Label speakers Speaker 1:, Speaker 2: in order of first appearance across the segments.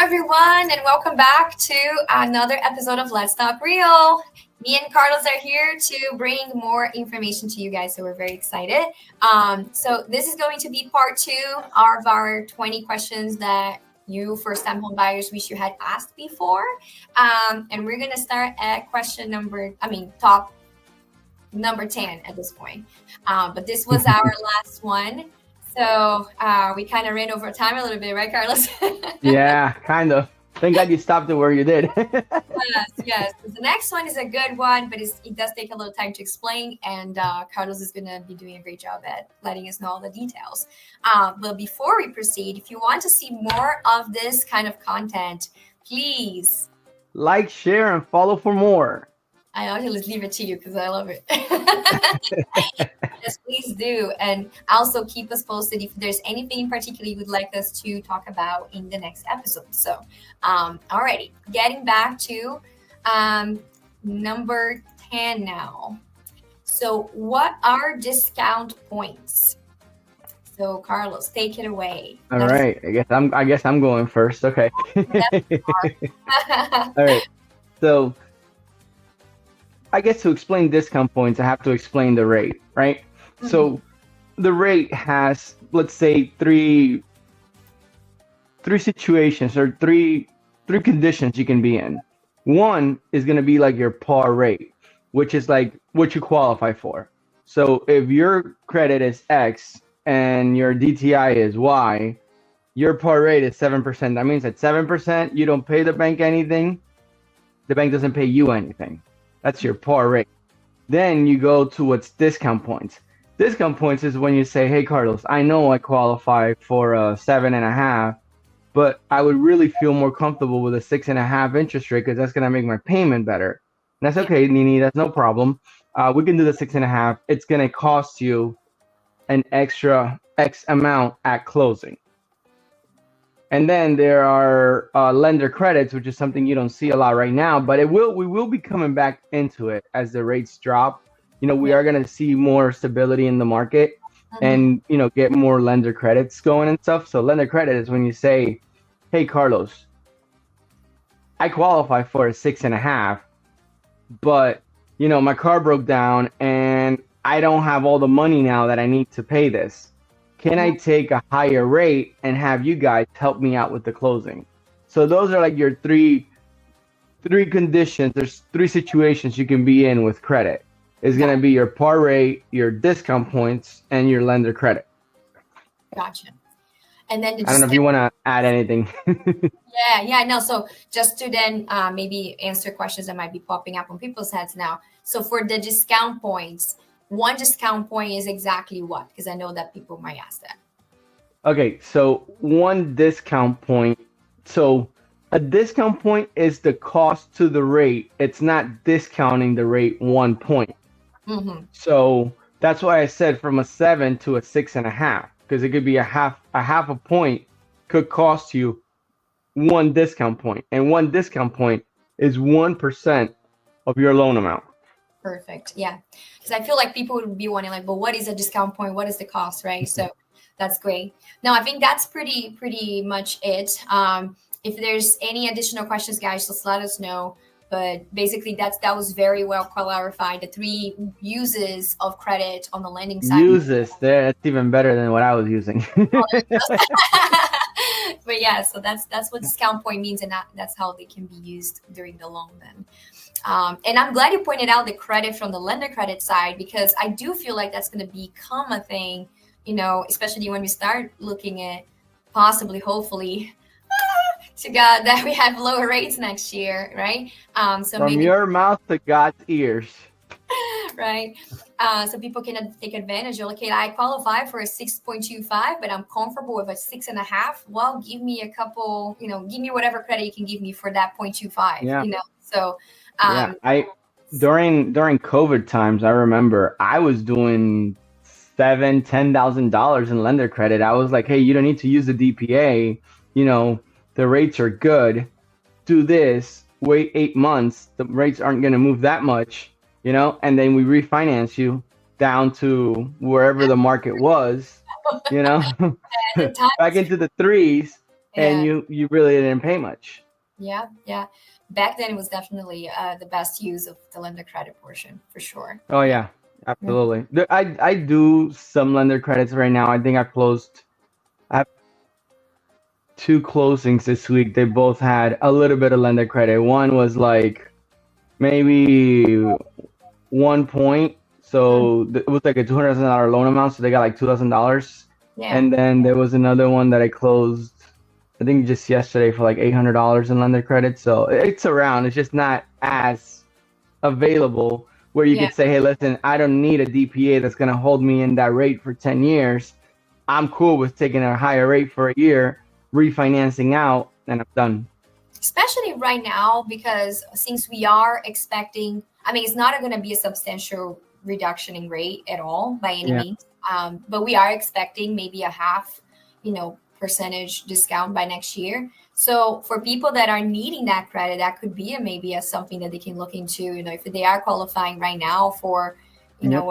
Speaker 1: everyone, and welcome back to another episode of Let's Talk Real. Me and Carlos are here to bring more information to you guys, so we're very excited. So this is going to be part two of our 20 questions that you first-time home buyers wish you had asked before. And we're gonna start at top number 10 at this point. But this was our last one. So we kind of ran over time a little bit, right, Carlos?
Speaker 2: Yeah, kind of. Thank God you stopped it where you did.
Speaker 1: Yes. The next one is a good one, but it does take a little time to explain. And Carlos is going to be doing a great job at letting us know all the details. But before we proceed, if you want to see more of this kind of content, please
Speaker 2: like, share, and follow for more.
Speaker 1: I always leave it to you because I love it. Yes, please do. And also keep us posted if there's anything in particular you would like us to talk about in the next episode. So, alrighty, getting back to number 10 now. So what are discount points? So Carlos, take it away.
Speaker 2: All right. I guess I'm going first. Okay. All right. So I guess to explain discount points, I have to explain the rate, right? Mm-hmm. So the rate has, let's say, three situations or three conditions you can be in. One is going to be like your par rate, which is like what you qualify for. So if your credit is X and your DTI is Y, your par rate is 7%. That means at 7%, you don't pay the bank anything. The bank doesn't pay you anything. That's your par rate. Then you go to what's discount points. Discount points is when you say, hey, Carlos, I know I qualify for a 7.5, but I would really feel more comfortable with a 6.5 interest rate because that's going to make my payment better. And that's okay, Nini, that's no problem. We can do the 6.5. It's going to cost you an extra X amount at closing. And then there are lender credits, which is something you don't see a lot right now, but we will be coming back into it as the rates drop. We are going to see more stability in the market and, get more lender credits going and stuff. So lender credit is when you say, hey, Carlos, I qualify for a 6.5, but, my car broke down and I don't have all the money now that I need to pay this. Can I take a higher rate and have you guys help me out with the closing? So those are like your three conditions. There's three situations you can be in with credit. It's going to be your par rate, your discount points, and your lender credit.
Speaker 1: Gotcha. And then
Speaker 2: I don't know if you want to add anything.
Speaker 1: Yeah. No. So just to then maybe answer questions that might be popping up on people's heads now. So for the discount points, one discount point is exactly what? Because I know that people might ask that.
Speaker 2: Okay, so one discount point. So a discount point is the cost to the rate. It's not discounting the rate 1 point. Mm-hmm. So that's why I said from a 7 to a 6.5, because it could be a half a point could cost you one discount point, and one discount point is 1% of your loan amount.
Speaker 1: Perfect. Yeah. Because I feel like people would be wanting like, but what is a discount point? What is the cost? Right. So that's great. No, I think that's pretty much it. If there's any additional questions, guys, just let us know. But basically that was very well clarified. The three uses of credit on the lending side.
Speaker 2: Uses there. That's even better than what I was using.
Speaker 1: But yeah, so that's what discount point means, and that's how they can be used during the loan then. And I'm glad you pointed out the credit from the lender credit side, because I do feel like that's going to become a thing, especially when we start looking at possibly, hopefully, to God, that we have lower rates next year, right? So
Speaker 2: from
Speaker 1: maybe
Speaker 2: your mouth to God's ears.
Speaker 1: Right. So people can take advantage of, okay, I qualify for a 6.25, but I'm comfortable with a 6.5. Well, give me a couple, give me whatever credit you can give me for that 0.25,
Speaker 2: yeah.
Speaker 1: So
Speaker 2: during COVID times, I remember I was doing $10,000 in lender credit. I was like, hey, you don't need to use the DPA. The rates are good. Do this. Wait 8 months. The rates aren't going to move that much. And then we refinance you down to wherever the market was, back into the threes. and
Speaker 1: Yeah.
Speaker 2: you really didn't pay much.
Speaker 1: Yeah. Yeah. Back then, it was definitely the best use of the lender credit portion for sure.
Speaker 2: Oh
Speaker 1: Yeah.
Speaker 2: yeah, absolutely. I do some lender credits right now. I think I have two closings this week. They both had a little bit of lender credit. One was like maybe 1 point.
Speaker 1: Mm.
Speaker 2: So it was like a $200,000 loan amount. So they got like $2,000.
Speaker 1: Yeah.
Speaker 2: And then there was another one that I closed, I think just yesterday for like $800 in lender credit. So it's around. It's just not as available where you
Speaker 1: Yeah.
Speaker 2: could say, hey, listen, I don't need a DPA that's going to hold me in that rate for 10 years. I'm cool with taking a higher rate for a year, refinancing out, and I'm done.
Speaker 1: Especially right now, because since we are expecting, I mean, it's not going to be a substantial reduction in rate at all by any
Speaker 2: Yeah.
Speaker 1: means, but we are expecting maybe a half, percentage discount by next year. So for people that are needing that credit, that could be maybe a something that they can look into. If they are qualifying right now for,
Speaker 2: Yep.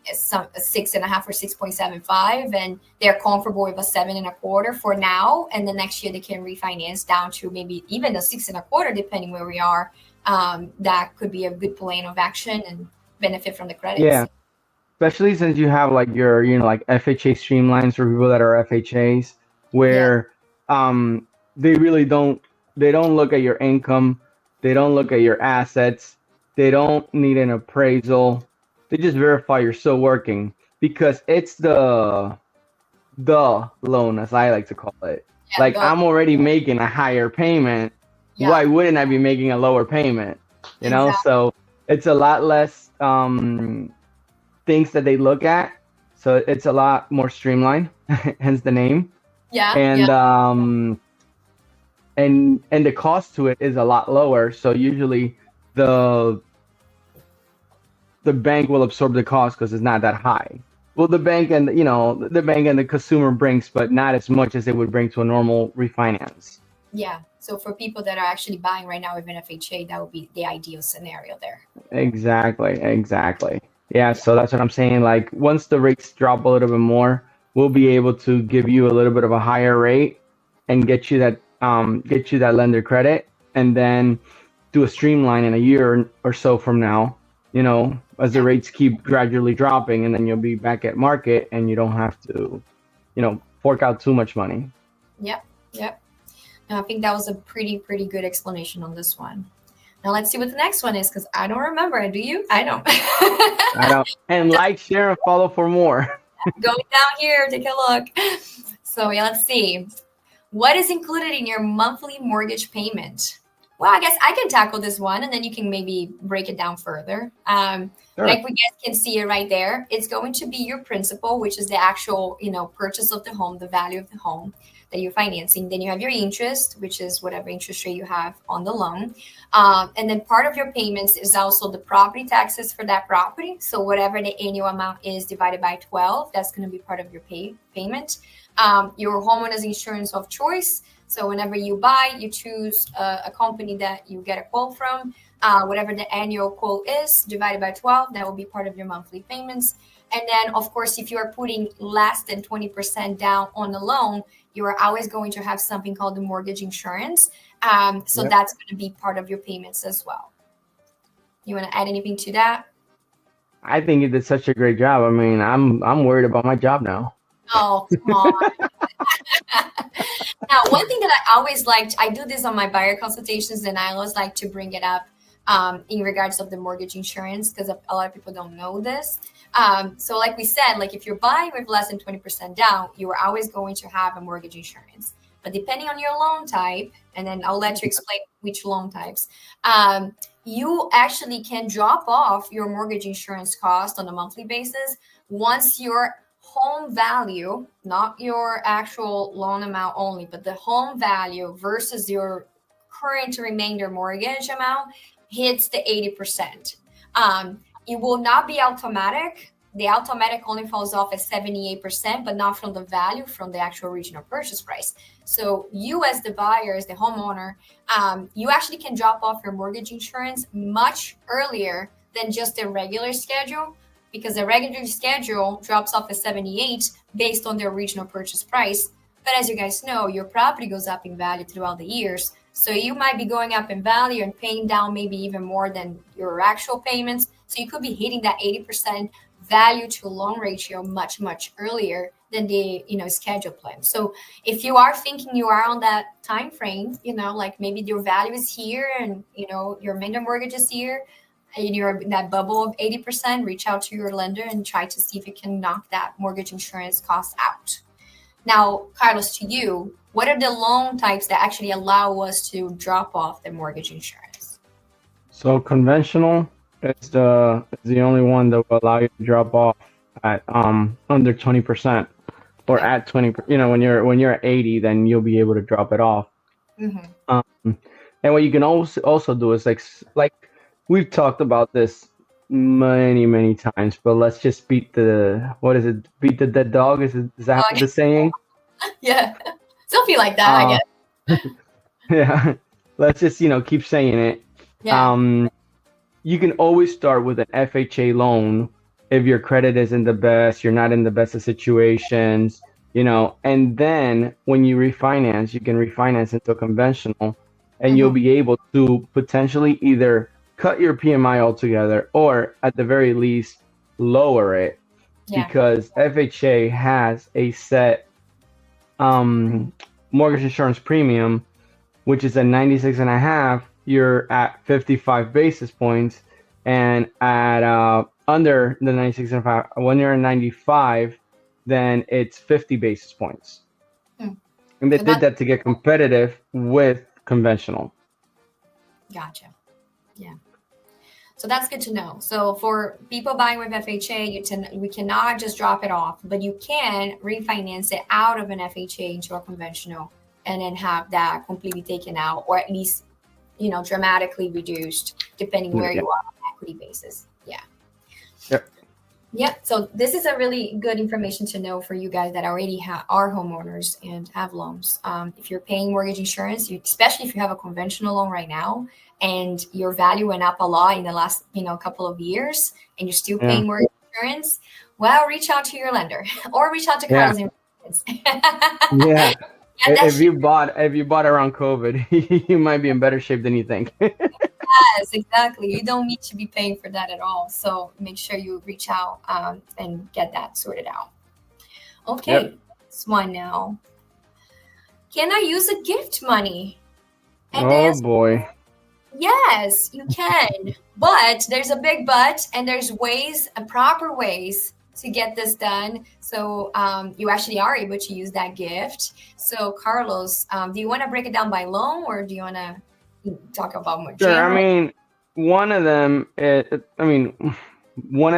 Speaker 1: a 6.5 or 6.75, and they're comfortable with a 7.25 for now, and the next year they can refinance down to maybe even a 6.25, depending where we are. That could be a good plan of action and benefit from the credits.
Speaker 2: Yeah. Especially since you have like your, like FHA streamlines for people that are FHAs,
Speaker 1: Yeah,
Speaker 2: where um, they really they don't look at your income, they don't look at your assets, they don't need an appraisal, they just verify you're still working because it's the loan, as I like to call it.
Speaker 1: yeah,
Speaker 2: Like I'm already making a higher payment.
Speaker 1: yeah,
Speaker 2: Why wouldn't I be making a lower payment?
Speaker 1: exactly.
Speaker 2: So it's a lot less things that they look at. So it's a lot more streamlined, hence the name.
Speaker 1: Yeah, yeah,
Speaker 2: And the cost to it is a lot lower. So usually the the bank will absorb the cost because it's not that high. Well, the bank and the consumer brings, but not as much as it would bring to a normal refinance.
Speaker 1: yeah. So for people that are actually buying right now with an FHA, that would be the ideal scenario there.
Speaker 2: Exactly. Yeah, so that's what I'm saying. Like once the rates drop a little bit more, we'll be able to give you a little bit of a higher rate and get you that lender credit, and then do a streamline in a year or so from now, as the
Speaker 1: Yeah,
Speaker 2: rates keep gradually dropping, and then you'll be back at market and you don't have to, fork out too much money.
Speaker 1: yep, yep. No, I think that was a pretty good explanation on this one. Now let's see what the next one is, because I don't remember. Do you? I don't.
Speaker 2: I don't and like, share, and follow for more.
Speaker 1: Going down here, take a look. So yeah, let's see. What is included in your monthly mortgage payment? Well, I guess I can tackle this one, and then you can maybe break it down further.
Speaker 2: Sure.
Speaker 1: Like we guys can see it right there. It's going to be your principal, which is the actual, purchase of the home, the value of the home that you're financing. Then you have your interest, which is whatever interest rate you have on the loan. And then part of your payments is also the property taxes for that property. So whatever the annual amount is divided by 12, that's going to be part of your payment. Your homeowner's insurance of choice. So whenever you buy, you choose a company that you get a quote from. Whatever the annual quote is divided by 12, that will be part of your monthly payments. And then, of course, if you are putting less than 20% down on the loan, you are always going to have something called the mortgage insurance. So
Speaker 2: Yep.
Speaker 1: that's going to be part of your payments as well. You want to add anything to that?
Speaker 2: I think you did such a great job. I mean, I'm worried about my job now.
Speaker 1: Oh, come on. Now, one thing that I always liked, I do this on my buyer consultations, and I always like to bring it up in regards of the mortgage insurance, because a lot of people don't know this. So like we said, like if you're buying with less than 20% down, you are always going to have a mortgage insurance. But depending on your loan type, and then I'll let you explain which loan types, you actually can drop off your mortgage insurance cost on a monthly basis once your home value, not your actual loan amount only, but the home value versus your current remainder mortgage amount hits the 80%. It will not be automatic. The automatic only falls off at 78%, but not from the value, from the actual original purchase price. So you as the buyer, as the homeowner, you actually can drop off your mortgage insurance much earlier than just the regular schedule, because the regular schedule drops off at 78 based on the original purchase price. But as you guys know, your property goes up in value throughout the years. So you might be going up in value and paying down maybe even more than your actual payments. So you could be hitting that 80% value to loan ratio much, much earlier than the scheduled plan. So if you are thinking you are on that time frame, like maybe your value is here and your minimum mortgage is here, and you're in that bubble of 80%, reach out to your lender and try to see if you can knock that mortgage insurance cost out. Now, Carlos, to you, what are the loan types that actually allow us to drop off the mortgage insurance?
Speaker 2: So conventional is the only one that will allow you to drop off at under 20% or at 20. When you're at 80, then you'll be able to drop it off.
Speaker 1: Mm-hmm.
Speaker 2: And what you can also do is like we've talked about this many times, but let's just beat the dead dog. Is that the saying?
Speaker 1: Yeah, something like that, I guess.
Speaker 2: Yeah, let's just keep saying it.
Speaker 1: Yeah.
Speaker 2: You can always start with an FHA loan if your credit isn't the best, you're not in the best of situations, and then when you refinance, you can refinance into a conventional, and you'll be able to potentially either cut your PMI altogether or at the very least lower it, because FHA has a set mortgage insurance premium, which is at 96.5. You're at 55 basis points, and at under the 96.5, when you're at 95, then it's 50 basis points. And they did that to get competitive with conventional.
Speaker 1: Gotcha. Yeah. So that's good to know. So for people buying with FHA, we cannot just drop it off, but you can refinance it out of an FHA into a conventional and then have that completely taken out, or at least, dramatically reduced depending where you are on an equity basis. Yeah.
Speaker 2: Yep.
Speaker 1: Yeah. So this is a really good information to know for you guys that already are homeowners and have loans. If you're paying mortgage insurance, especially if you have a conventional loan right now, and your value went up a lot in the last, couple of years, and you're still paying mortgage insurance, well, reach out to your lender or reach out to Carlos.
Speaker 2: Yeah. If you bought around COVID, you might be in better shape than you think.
Speaker 1: Yes, exactly. You don't need to be paying for that at all. So make sure you reach out and get that sorted out. Okay, this one now. Can I use a gift money? And
Speaker 2: boy.
Speaker 1: Yes, you can. But there's a big but, and there's proper ways to get this done. So you actually are able to use that gift. So Carlos, do you want to break it down by loan, or do you want to talk about more general?
Speaker 2: Sure. I mean, one of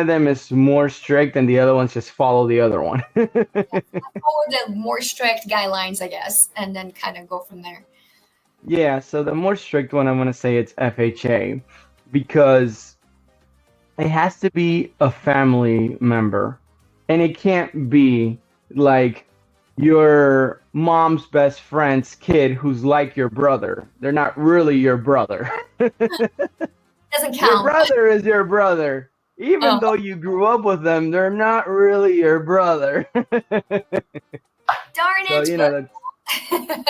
Speaker 2: them is more strict, and the other ones just follow the other one.
Speaker 1: Follow the more strict guidelines, I guess, and then kind of go from there.
Speaker 2: Yeah, so the more strict one, I'm going to say it's FHA, because it has to be a family member, and it can't be like your mom's best friend's kid who's like your brother. They're not really your brother.
Speaker 1: Doesn't count.
Speaker 2: Your brother is your brother. Even though you grew up with them, they're not really your brother.
Speaker 1: Darn it.
Speaker 2: So,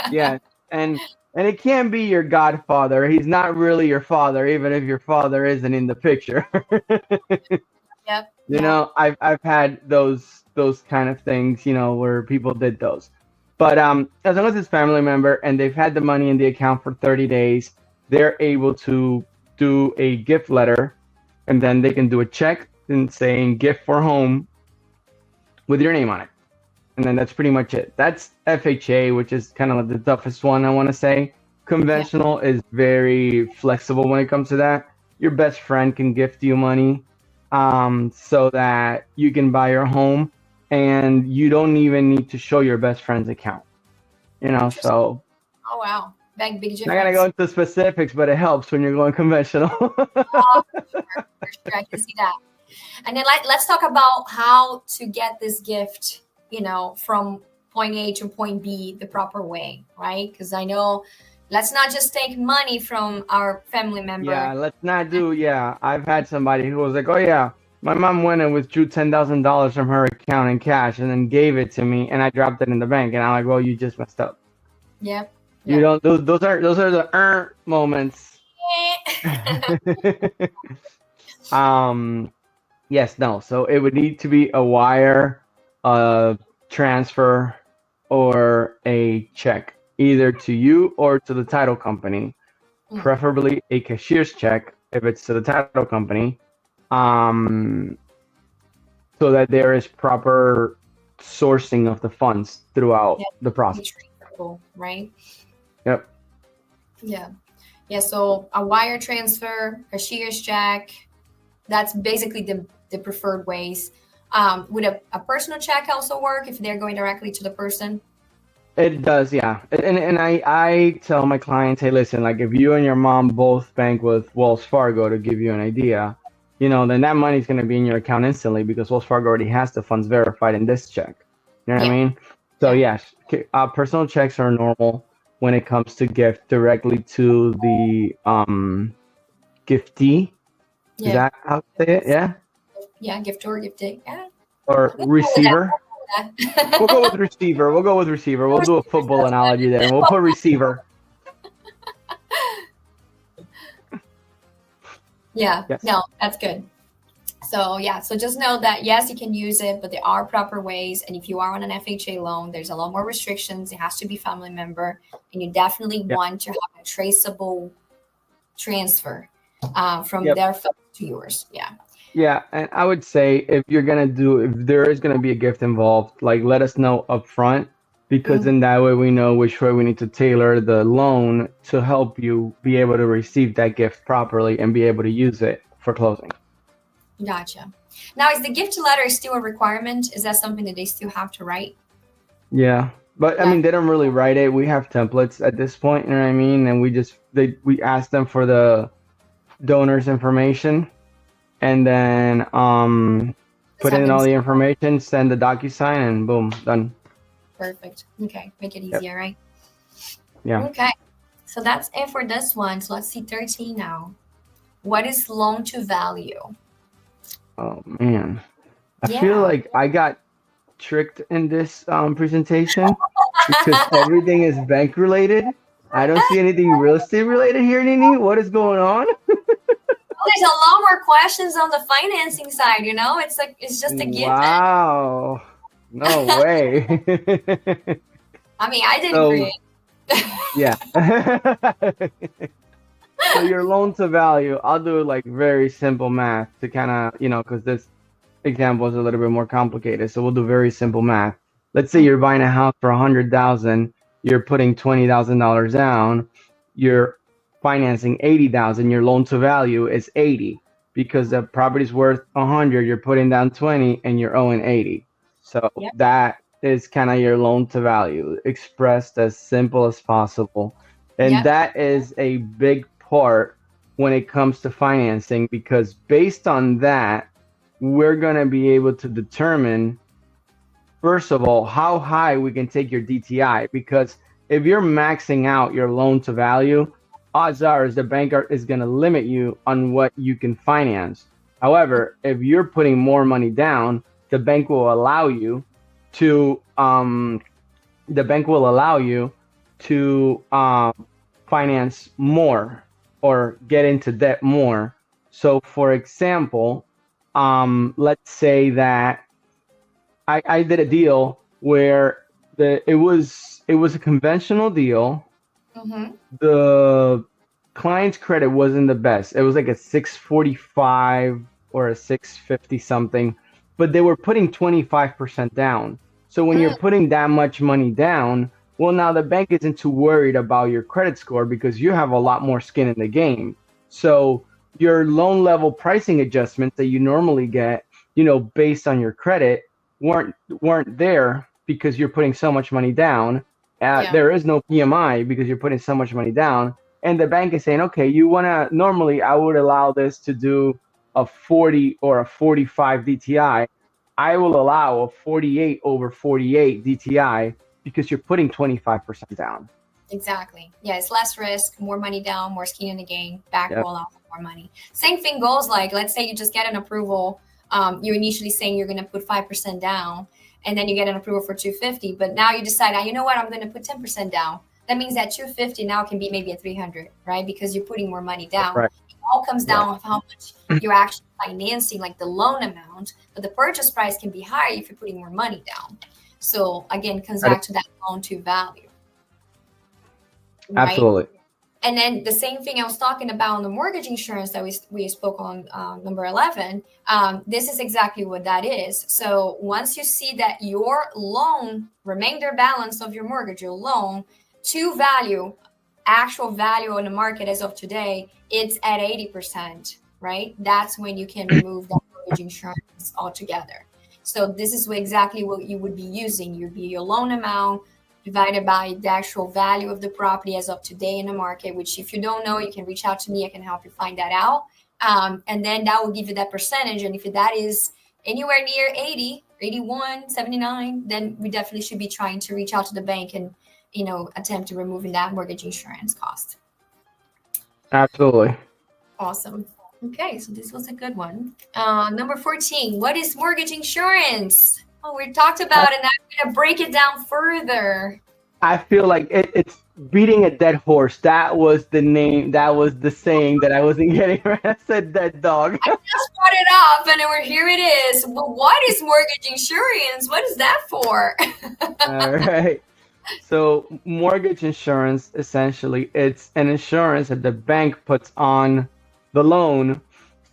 Speaker 2: yeah, and it can't be your godfather. He's not really your father, even if your father isn't in the picture.
Speaker 1: Yep.
Speaker 2: I've had those kind of things, where people did those. But as long as it's family member and they've had the money in the account for 30 days, they're able to do a gift letter, and then they can do a check and saying gift for home with your name on it. And then that's pretty much it. That's FHA, which is kind of like the toughest one, I want to say. Conventional is very flexible when it comes to that. Your best friend can gift you money so that you can buy your home, and you don't even need to show your best friend's account. So.
Speaker 1: Oh, wow. Big difference.
Speaker 2: I'm not going to go into specifics, but it helps when you're going conventional.
Speaker 1: Oh, for sure. I can see that. And then let's talk about how to get this gift, from point A to point B the proper way, right? Because I know, let's not just take money from our family member.
Speaker 2: Yeah, let's not do, I've had somebody who was like, oh yeah, My mom went and withdrew $10,000 from her account in cash and then gave it to me, and I dropped it in the bank. And I'm like, well, you just messed up.
Speaker 1: Yep.
Speaker 2: You
Speaker 1: Yep.
Speaker 2: don't. Those are the moments. Yes, no. So it would need to be a wire, transfer, or a check, either to you or to the title company. Preferably a cashier's check if it's to the title company, um, so that there is proper sourcing of the funds throughout
Speaker 1: Yeah.
Speaker 2: the process.
Speaker 1: Transferable, right?
Speaker 2: Yep.
Speaker 1: Yeah. Yeah. So a wire transfer, a cashier's check, that's basically the preferred ways. Would a personal check also work if they're going directly to the person?
Speaker 2: It does, yeah. And I tell my clients, hey, listen, like if you and your mom both bank with Wells Fargo, to give you an idea, then that money's going to be in your account instantly because Wells Fargo already has the funds verified in this check. You know what I mean? So
Speaker 1: Yeah.
Speaker 2: yes, personal checks are normal when it comes to gift directly to the giftee. Is
Speaker 1: Yeah.
Speaker 2: that how to say it? Yeah.
Speaker 1: Yeah. Gift or gifting. Yeah.
Speaker 2: Or
Speaker 1: We'll go with
Speaker 2: receiver.
Speaker 1: that.
Speaker 2: We'll go with receiver. We'll go with receiver. We'll do a football analogy there, and we'll put receiver.
Speaker 1: Yeah.
Speaker 2: Yes.
Speaker 1: No, that's good. So yeah, so just know that yes, you can use it, but there are proper ways. And if you are on an FHA loan, there's a lot more restrictions. It has to be family member, and you definitely
Speaker 2: Yep.
Speaker 1: want to have a traceable transfer from
Speaker 2: Yep.
Speaker 1: their funds to yours. Yeah.
Speaker 2: Yeah, and I would say if there is gonna be a gift involved, like let us know up front, because then that way we know which way we need to tailor the loan to help you be able to receive that gift properly and be able to use it for closing.
Speaker 1: Gotcha. Now, is the gift letter still a requirement? Is that something that they still have to write?
Speaker 2: Yeah, but I
Speaker 1: Yeah.
Speaker 2: mean they don't really write it. We have templates at this point, you know what I mean? And we ask them for the donor's information, and then put in all the information, send the DocuSign, and boom, done.
Speaker 1: Perfect. Okay, make it
Speaker 2: Yep.
Speaker 1: easier, right?
Speaker 2: Yeah.
Speaker 1: Okay, so that's it for this one. So let's see 13 now. What is loan to value?
Speaker 2: Oh man, I
Speaker 1: Yeah.
Speaker 2: feel like I got tricked in this presentation because everything is bank related. I don't see anything real estate related here, Nini. What is going on?
Speaker 1: Oh, there's a lot more questions on the financing side, It's like it's just a given.
Speaker 2: Wow. No way.
Speaker 1: I mean, I didn't
Speaker 2: So,
Speaker 1: create.
Speaker 2: yeah. So your loan to value, I'll do like very simple math to kind of, because this example is a little bit more complicated. So we'll do very simple math. Let's say you're buying a house for 100,000, you're putting $20,000 down, you're financing 80,000, your loan to value is 80 because the property's worth 100, you're putting down 20 and you're owing 80. So
Speaker 1: Yep.
Speaker 2: that is kind of your loan to value expressed as simple as possible. And
Speaker 1: Yep.
Speaker 2: that is a big part when it comes to financing because based on that, we're going to be able to determine, first of all, how high we can take your DTI. Because if you're maxing out your loan to value, odds are is the banker is going to limit you on what you can finance. However, if you're putting more money down, the bank will allow you to finance more or get into debt more. So, for example, let's say that I did a deal where it was a conventional deal.
Speaker 1: Mm-hmm.
Speaker 2: The client's credit wasn't the best. It was like a 645 or a 650 something, but they were putting 25% down. So when you're putting that much money down, well, now the bank isn't too worried about your credit score because you have a lot more skin in the game. So your loan level pricing adjustments that you normally get, based on your credit weren't there because you're putting so much money down. There is no PMI because you're putting so much money down. And the bank is saying, okay, normally I would allow this to do a 40 or a 45 DTI. I will allow a 48 over 48 DTI because you're putting 25% down.
Speaker 1: Exactly. Yeah, it's less risk, more money down, more skin in the game, back roll out more money. Same thing goes like, let's say you just get an approval you're initially saying you're going to put 5% down, and then you get an approval for 250, but now you decide, you know what, I'm going to put 10% down. That means that 250 now can be maybe a 300, right? Because you're putting more money down.
Speaker 2: Right.
Speaker 1: It all comes down of how much you're actually financing, like the loan amount, but the purchase price can be higher if you're putting more money down. So again, it comes back to that loan to value. Right?
Speaker 2: Absolutely.
Speaker 1: And then the same thing I was talking about on the mortgage insurance that we spoke on number 11, this is exactly what that is. So once you see that your loan, remainder balance of your mortgage, your loan to value, actual value on the market as of today, it's at 80%, right? That's when you can remove that mortgage insurance altogether. So this is exactly what you would be using. You'd be your loan amount divided by the actual value of the property as of today in the market, which if you don't know, you can reach out to me. I can help you find that out. And then that will give you that percentage. And if that is anywhere near 80, 81, 79, then we definitely should be trying to reach out to the bank and, attempt to removing that mortgage insurance cost.
Speaker 2: Absolutely.
Speaker 1: Awesome. Okay, so this was a good one. Number 14, what is mortgage insurance? Oh, we talked about it, and I'm going to break it down further.
Speaker 2: I feel like it's beating a dead horse. That was the name. That was the saying that I wasn't getting. I said dead dog.
Speaker 1: I just brought it up, and here it is. Well, what is mortgage insurance? What is that for?
Speaker 2: All right. So mortgage insurance, essentially, it's an insurance that the bank puts on the loan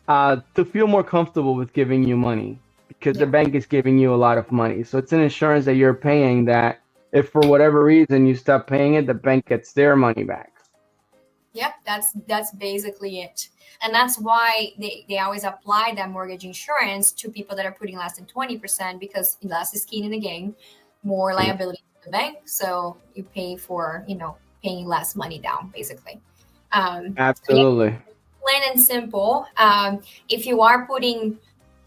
Speaker 2: to feel more comfortable with giving you money, because the bank is giving you a lot of money. So it's an insurance that you're paying that if for whatever reason you stop paying it, the bank gets their money back.
Speaker 1: Yep, that's basically it. And that's why they always apply that mortgage insurance to people that are putting less than 20%, because less is keen in the game, more liability to the bank. So you pay for, paying less money down, basically.
Speaker 2: Absolutely.
Speaker 1: Plain and simple. If you are putting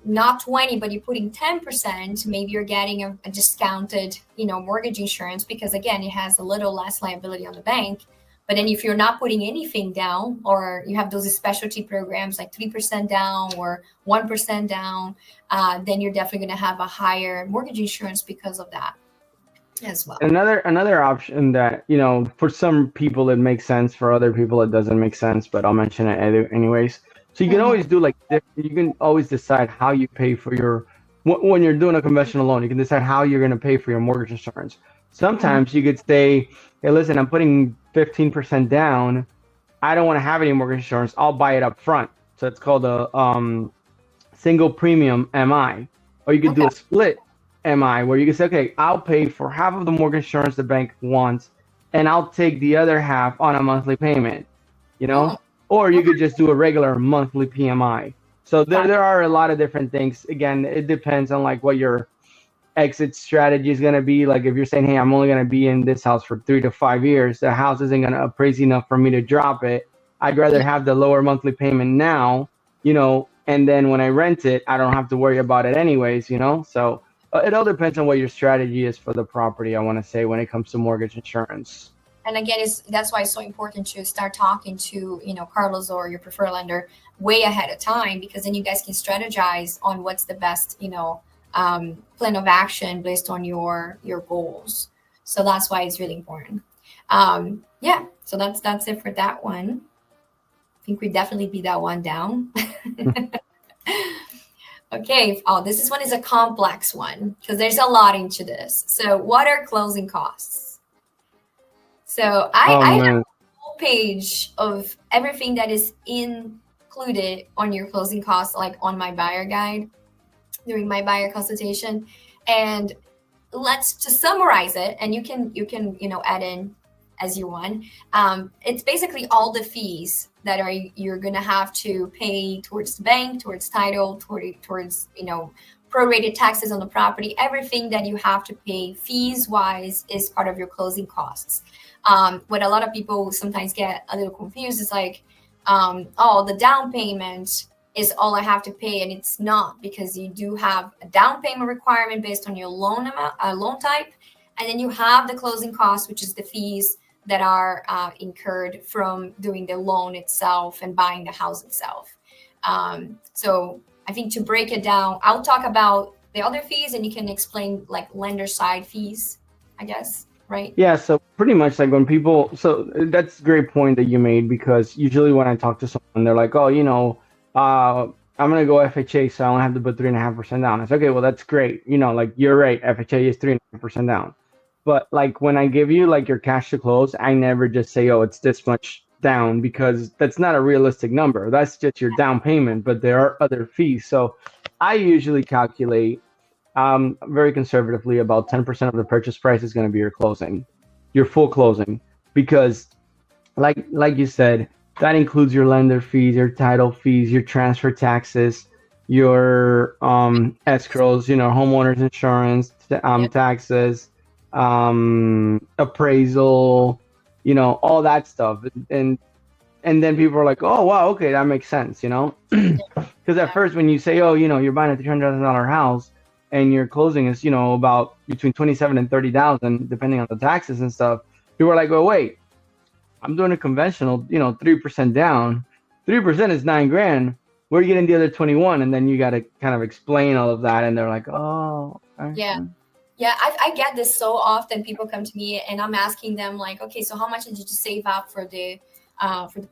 Speaker 1: not 20, but you're putting 10%, maybe you're getting a discounted, mortgage insurance, because again, it has a little less liability on the bank. But then if you're not putting anything down, or you have those specialty programs like 3% down or 1% down, then you're definitely going to have a higher mortgage insurance because of that as well.
Speaker 2: Another option that, for some people it makes sense, for other people it doesn't make sense, but I'll mention it anyways. So you can always do you can always decide how you pay for when you're doing a conventional loan, you can decide how you're going to pay for your mortgage insurance. Sometimes you could say, hey, listen, I'm putting 15% down. I don't want to have any mortgage insurance. I'll buy it up front. So it's called a single premium MI. Or you could do a split MI, where you can say, okay, I'll pay for half of the mortgage insurance the bank wants, and I'll take the other half on a monthly payment, Or you could just do a regular monthly PMI. So there are a lot of different things. Again, it depends on what your exit strategy is going to be. Like if you're saying, hey, I'm only going to be in this house for 3 to 5 years, the house isn't going to appraise enough for me to drop it. I'd rather have the lower monthly payment now, and then when I rent it, I don't have to worry about it anyways, So it all depends on what your strategy is for the property, I want to say, when it comes to mortgage insurance.
Speaker 1: And again, that's why it's so important to start talking to, Carlos or your preferred lender way ahead of time, because then you guys can strategize on what's the best, plan of action based on your goals. So that's why it's really important. So that's it for that one. I think we definitely beat that one down. Okay. Oh, this one is a complex one because there's a lot into this. So what are closing costs? So I have a whole page of everything that is included on your closing costs, like on my buyer guide during my buyer consultation. And let's just summarize it, and you can add in as you want. It's basically all the fees that you're gonna have to pay towards the bank, towards title, towards prorated taxes on the property. Everything that you have to pay fees wise is part of your closing costs. What a lot of people sometimes get a little confused is the down payment is all I have to pay, and it's not, because you do have a down payment requirement based on your loan amount, loan type, and then you have the closing costs, which is the fees that are incurred from doing the loan itself and buying the house itself. So I think to break it down, I'll talk about the other fees and you can explain like lender side fees, I guess, right?
Speaker 2: Yeah, so pretty much like when people, so that's a great point that you made, because usually when I talk to someone, they're like, oh, I'm gonna go FHA, so I only have to put 3.5% down. It's okay, well, that's great. Like you're right, FHA is 3.5% down. But like when I give you like your cash to close, I never just say, oh, it's this much down, because that's not a realistic number. That's just your down payment, but there are other fees. So I usually calculate very conservatively, about 10% of the purchase price is going to be your closing, your full closing, because like you said, that includes your lender fees, your title fees, your transfer taxes, your escrows, homeowners insurance,
Speaker 1: Yep.
Speaker 2: taxes, appraisal, all that stuff. And then people are like, oh wow, okay, that makes sense, because at
Speaker 1: Yeah.
Speaker 2: first when you say, oh, you're buying a $300,000 house and your closing is, about between 27 and 30,000 depending on the taxes and stuff, people are like, well, wait, I'm doing a conventional, 3% down. 3% is 9 grand. Where are you getting the other 21? And then you got to kind of explain all of that, and they're like, oh, okay.
Speaker 1: Yeah. Yeah, I get this so often. People come to me and I'm asking them like, okay, so how much did you save up for the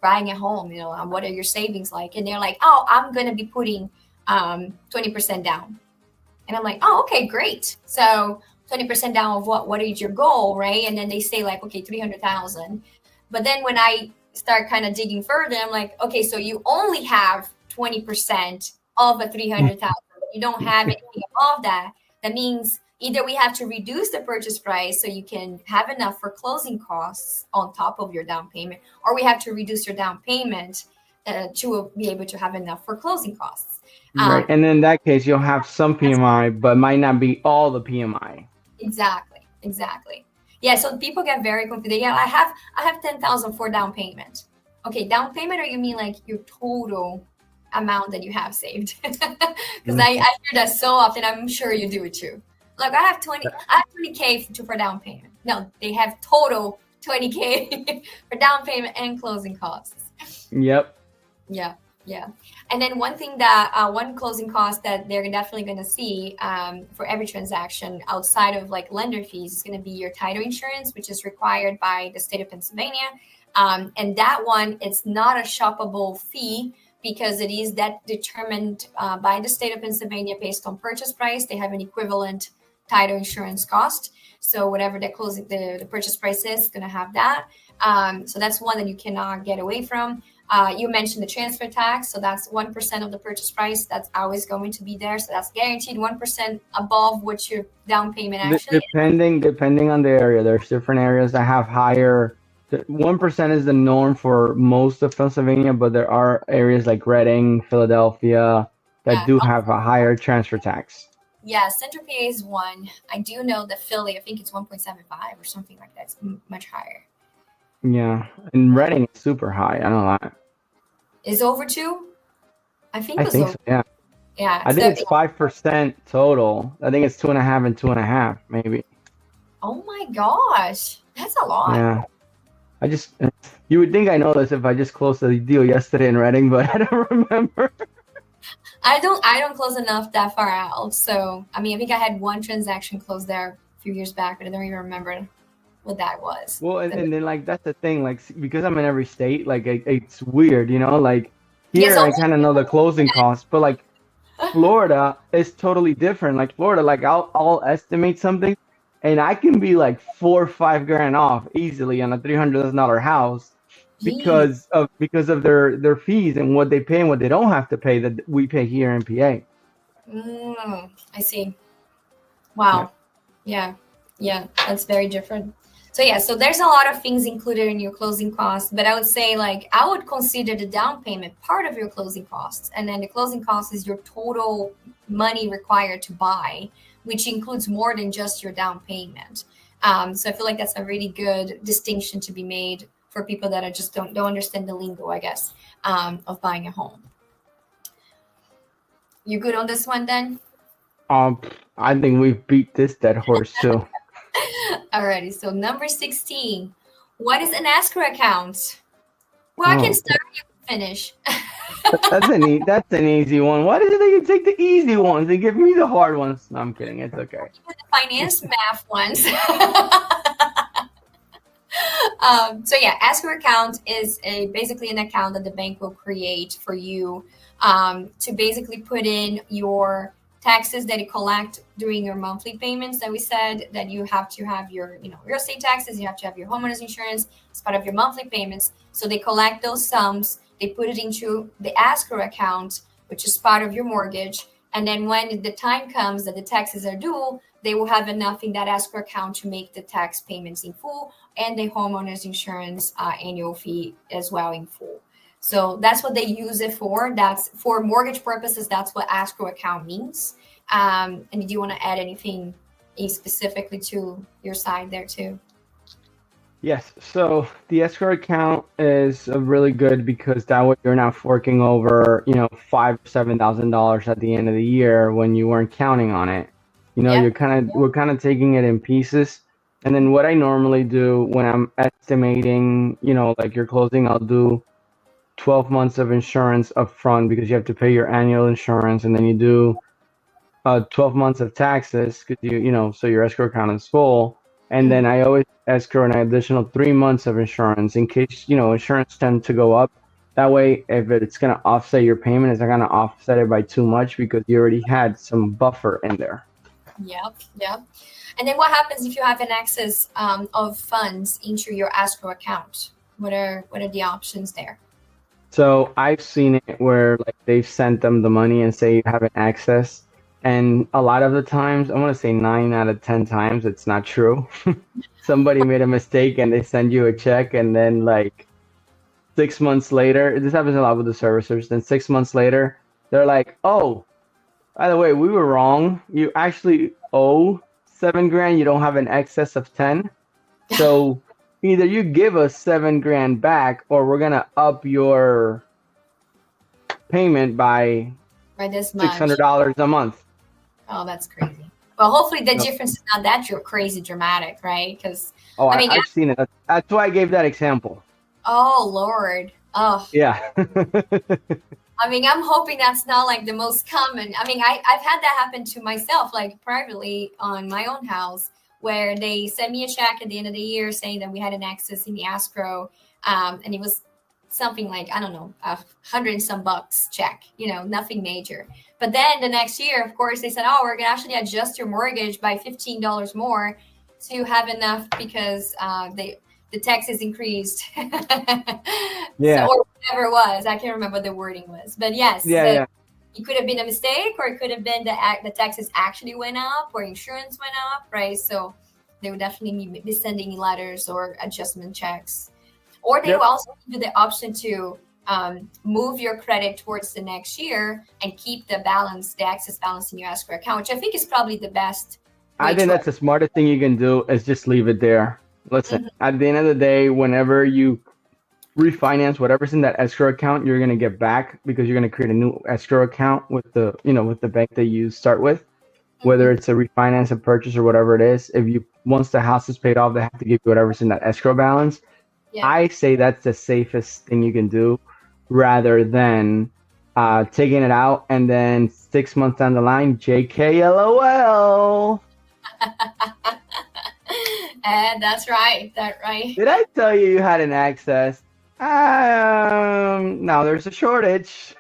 Speaker 1: buying a home? What are your savings like? And they're like, oh, I'm gonna be putting 20% down. And I'm like, oh, okay, great. So 20% down of what? What is your goal, right? And then they say like, okay, 300,000. But then when I start kind of digging further, I'm like, okay, so you only have 20% of a 300,000. You don't have anything above that. That means either we have to reduce the purchase price so you can have enough for closing costs on top of your down payment, or we have to reduce your down payment to be able to have enough for closing costs.
Speaker 2: Right. And in that case, you'll have some PMI, but might not be all the PMI.
Speaker 1: Exactly. Yeah, so people get very confused. Yeah, I have 10,000 for down payment. Okay, down payment, or you mean like your total amount that you have saved? Because I hear that so often. I'm sure you do it too. Like I have 20K for down payment. No, they have total 20K for down payment and closing costs.
Speaker 2: Yep.
Speaker 1: Yeah. And then one closing cost that they're definitely going to see for every transaction outside of like lender fees is going to be your title insurance, which is required by the state of Pennsylvania. And that one, it's not a shoppable fee because it is that determined by the state of Pennsylvania based on purchase price. They have an equivalent title insurance cost. So whatever the purchase price is going to have that. So that's one that you cannot get away from. You mentioned the transfer tax, so that's 1% of the purchase price. That's always going to be there, so that's guaranteed 1% above what your down payment actually.
Speaker 2: Depending on the area, there's different areas that have higher. 1% is the norm for most of Pennsylvania, but there are areas like Reading, Philadelphia that do have a higher transfer tax.
Speaker 1: Yeah, Central PA is 1. I do know that Philly, I think it's 1.75 or something like that. It's much higher.
Speaker 2: Yeah, and Reading is super high. I don't know.
Speaker 1: Is over 2? I think
Speaker 2: so. Yeah.
Speaker 1: Yeah.
Speaker 2: I think it's 5% total. I think it's 2.5 and 2.5, maybe.
Speaker 1: Oh my gosh, that's a lot.
Speaker 2: Yeah. You would think I know this if I just closed the deal yesterday in Reading, but I don't remember.
Speaker 1: I don't close enough that far out. So, I mean, I think I had one transaction closed there a few years back, but I don't even remember what that was.
Speaker 2: Well, and then like that's the thing, like because I'm in every state, like it's weird, like here I kind of know the closing costs, but like Florida is totally different. Like Florida, like I'll estimate something, and I can be like 4 or 5 grand off easily on a $300,000 house because of their fees and what they pay and what they don't have to pay that we pay here in PA.
Speaker 1: I see. Wow. Yeah, that's very different. So there's a lot of things included in your closing costs, but I would say like I would consider the down payment part of your closing costs, and then the closing cost is your total money required to buy, which includes more than just your down payment. So I feel like that's a really good distinction to be made for people that just don't understand the lingo, I guess, of buying a home. You good on this one then?
Speaker 2: I think we've beat this dead horse too.
Speaker 1: Alrighty, so number 16. What is an escrow account? Well, I can start, you can finish.
Speaker 2: That's an easy one. Why did they take the easy ones? They give me the hard ones. No, I'm kidding. It's okay.
Speaker 1: The finance math ones. So yeah, escrow account is basically an account that the bank will create for you to basically put in your taxes that you collect during your monthly payments. That we said that you have to have your real estate taxes, you have to have your homeowners insurance as part of your monthly payments. So they collect those sums, they put it into the escrow account, which is part of your mortgage. And then when the time comes that the taxes are due, they will have enough in that escrow account to make the tax payments in full and the homeowners insurance annual fee as well in full. So that's what they use it for. That's for mortgage purposes. That's what escrow account means. And do you want to add anything specifically to your side there too?
Speaker 2: Yes. So the escrow account is really good because that way you're not forking over, $5,000-$7,000 at the end of the year when you weren't counting on it.
Speaker 1: Yep.
Speaker 2: We're kind of taking it in pieces. And then what I normally do when I'm estimating, like your closing, I'll do 12 months of insurance up front because you have to pay your annual insurance, and then you do 12 months of taxes because so your escrow account is full. And then I always escrow an additional 3 months of insurance in case, insurance tend to go up. That way, if it's going to offset your payment, it's not going to offset it by too much because you already had some buffer in there.
Speaker 1: Yep. And then what happens if you have an excess of funds into your escrow account? What are the options there?
Speaker 2: So I've seen it where like they've sent them the money and say you have an access. And a lot of the times, I want to say 9 out of 10 times, it's not true. Somebody made a mistake and they send you a check, and then like 6 months later, this happens a lot with the servicers. Then 6 months later, they're like, "Oh, by the way, we were wrong. You actually owe 7 grand. You don't have an excess of 10. So either you give us 7 grand back, or we're gonna up your payment by
Speaker 1: This much.
Speaker 2: $600 a month."
Speaker 1: Oh, that's crazy. Well, hopefully the
Speaker 2: No.
Speaker 1: difference is not that crazy dramatic, right? Because
Speaker 2: Oh,
Speaker 1: I mean,
Speaker 2: I've seen it. That's why I gave that example.
Speaker 1: oh Lord, oh.
Speaker 2: Yeah.
Speaker 1: I mean, I'm hoping that's not like the most common. I mean, I've had that happen to myself, like privately on my own house, where they sent me a check at the end of the year saying that we had an excess in the escrow, and it was something like, I don't know, $100 and some bucks check, nothing major. But then the next year, of course, they said, "Oh, we're gonna actually adjust your mortgage by $15 more to have enough because the taxes increased."
Speaker 2: Yeah.
Speaker 1: So, or whatever it was, I can't remember what the wording was. But yes,
Speaker 2: Yeah.
Speaker 1: it could have been a mistake, or it could have been the taxes actually went up, or insurance went up, right? So they would definitely be sending letters or adjustment checks. Or they
Speaker 2: Yep.
Speaker 1: will also give you the option to move your credit towards the next year and keep the excess balance in your escrow account, which I think is probably the best way
Speaker 2: I think
Speaker 1: to
Speaker 2: that's the smartest thing you can do is just leave it there. Listen, at the end of the day, whenever you refinance whatever's in that escrow account, you're gonna get back because you're gonna create a new escrow account with the bank that you start with, whether it's a refinance, a purchase, or whatever it is. Once the house is paid off, they have to give you whatever's in that escrow balance.
Speaker 1: Yeah.
Speaker 2: I say that's the safest thing you can do, rather than taking it out and then 6 months down the line, JK, LOL.
Speaker 1: And that's right.
Speaker 2: Did I tell you had an access? Now there's a shortage.